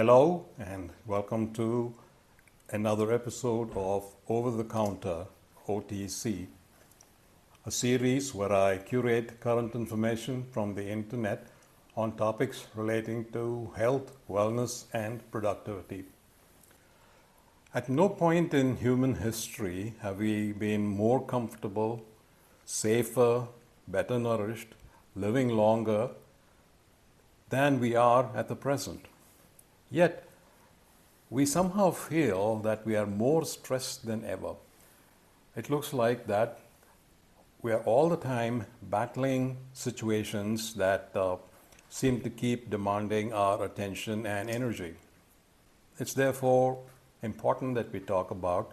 Hello and welcome to another episode of Over the Counter OTC, a series where I curate current information from the internet on topics relating to health, wellness, and productivity. At no point in human history have we been more comfortable, safer, better nourished, living longer than we are at the present. Yet, we somehow feel that we are more stressed than ever. It looks like that we are all the time battling situations that seem to keep demanding our attention and energy. It's therefore important that we talk about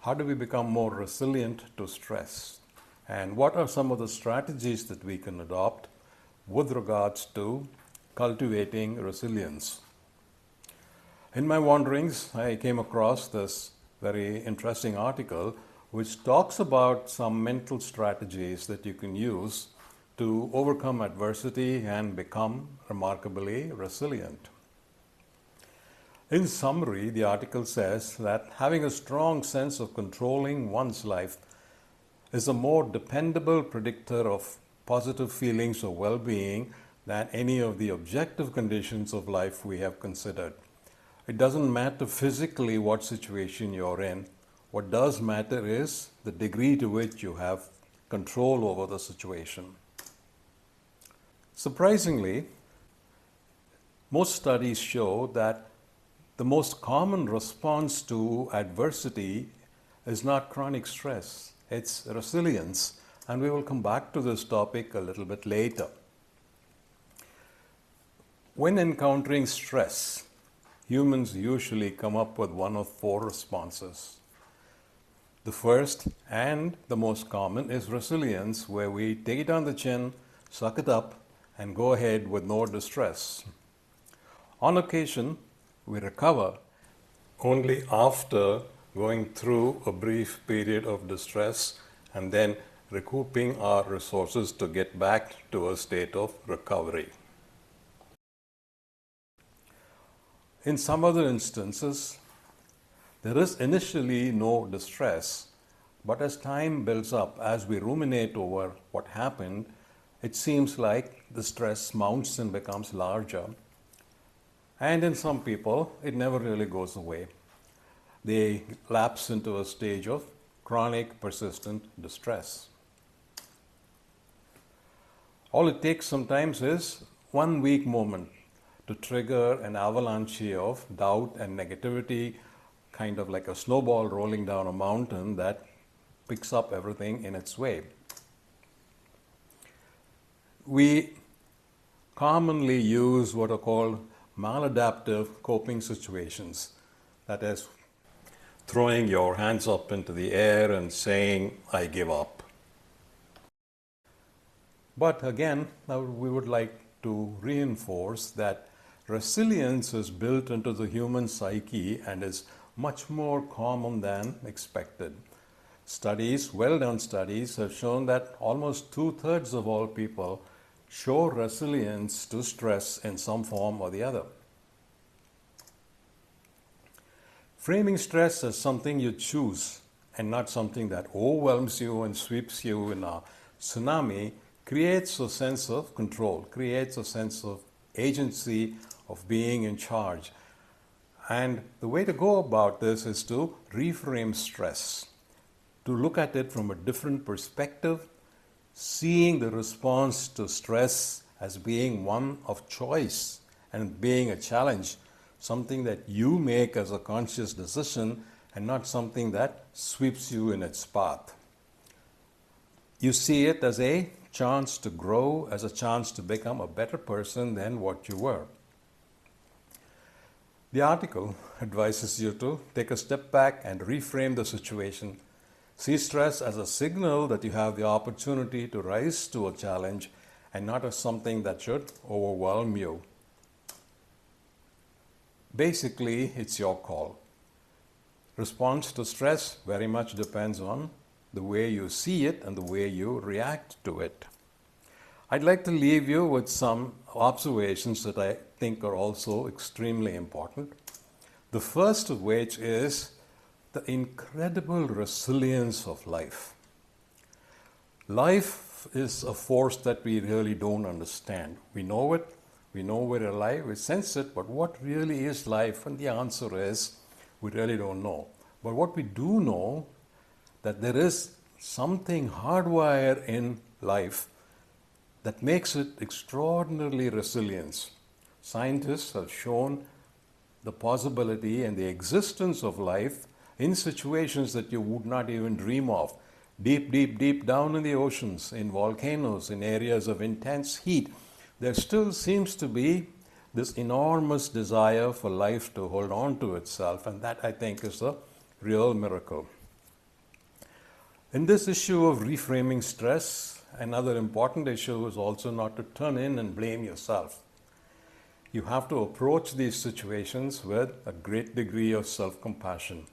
how do we become more resilient to stress and what are some of the strategies that we can adopt with regards to cultivating resilience. In my wanderings, I came across this very interesting article which talks about some mental strategies that you can use to overcome adversity and become remarkably resilient. In summary, the article says that having a strong sense of controlling one's life is a more dependable predictor of positive feelings of well-being than any of the objective conditions of life we have considered. It doesn't matter physically what situation you're in. What does matter is the degree to which you have control over the situation. Surprisingly, most studies show that the most common response to adversity is not chronic stress, it's resilience. And we will come back to this topic a little bit later. When encountering stress, humans usually come up with one of four responses. The first and the most common is resilience, where we take it on the chin, suck it up, and go ahead with no distress. On occasion, we recover only after going through a brief period of distress and then recouping our resources to get back to a state of recovery. In some other instances, there is initially no distress, but as time builds up, as we ruminate over what happened, it seems like the stress mounts and becomes larger. And in some people, it never really goes away. They lapse into a stage of chronic, persistent distress. All it takes sometimes is one weak moment to trigger an avalanche of doubt and negativity, kind of like a snowball rolling down a mountain that picks up everything in its way. We commonly use what are called maladaptive coping situations. That is, throwing your hands up into the air and saying, "I give up." But again, now we would like to reinforce that resilience is built into the human psyche and is much more common than expected. Studies, well-done studies, have shown that almost 2/3 of all people show resilience to stress in some form or the other. Framing stress as something you choose and not something that overwhelms you and sweeps you in a tsunami creates a sense of control, creates a sense of agency, of being in charge. And the way to go about this is to reframe stress, to look at it from a different perspective, seeing the response to stress as being one of choice and being a challenge, something that you make as a conscious decision and not something that sweeps you in its path. You see it as a chance to grow, as a chance to become a better person than what you were. The article advises you to take a step back and reframe the situation. See stress as a signal that you have the opportunity to rise to a challenge and not as something that should overwhelm you. Basically, it's your call. Response to stress very much depends on the way you see it and the way you react to it. I'd like to leave you with some observations that I think are also extremely important. The first of which is the incredible resilience of life. Life is a force that we really don't understand. We know it, we know we're alive, we sense it, but what really is life? And the answer is, we really don't know. But what we do know, that there is something hardwired in life that makes it extraordinarily resilient. Scientists have shown the possibility and the existence of life in situations that you would not even dream of. Deep, deep, deep down in the oceans, in volcanoes, in areas of intense heat, there still seems to be this enormous desire for life to hold on to itself, and that, I think, is a real miracle. In this issue of reframing stress, another important issue is also not to turn in and blame yourself. You have to approach these situations with a great degree of self-compassion,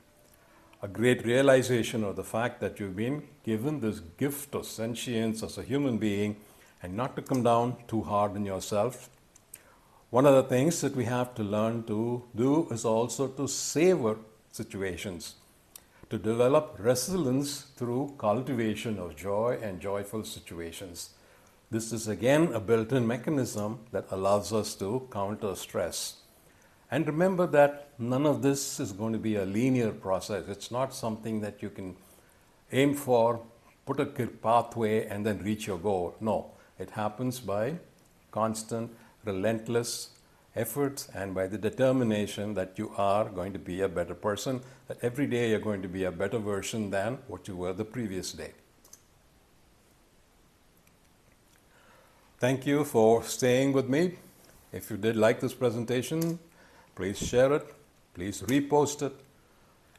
a great realization of the fact that you've been given this gift of sentience as a human being, and not to come down too hard on yourself. One of the things that we have to learn to do is also to savor situations, to develop resilience through cultivation of joy and joyful situations. This is again a built-in mechanism that allows us to counter stress. And remember that none of this is going to be a linear process. It's not something that you can aim for, put a pathway, and then reach your goal. No, it happens by constant, relentless efforts and by the determination that you are going to be a better person, that every day you're going to be a better version than what you were the previous day. Thank you for staying with me. If you did like this presentation, please share it, please repost it,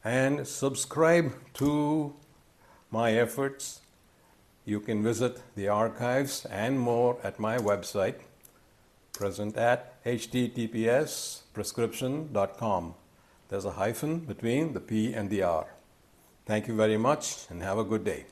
and subscribe to my efforts. You can visit the archives and more at my website, present at https://prescription.com. There's a hyphen between the P and the R. Thank you very much and have a good day.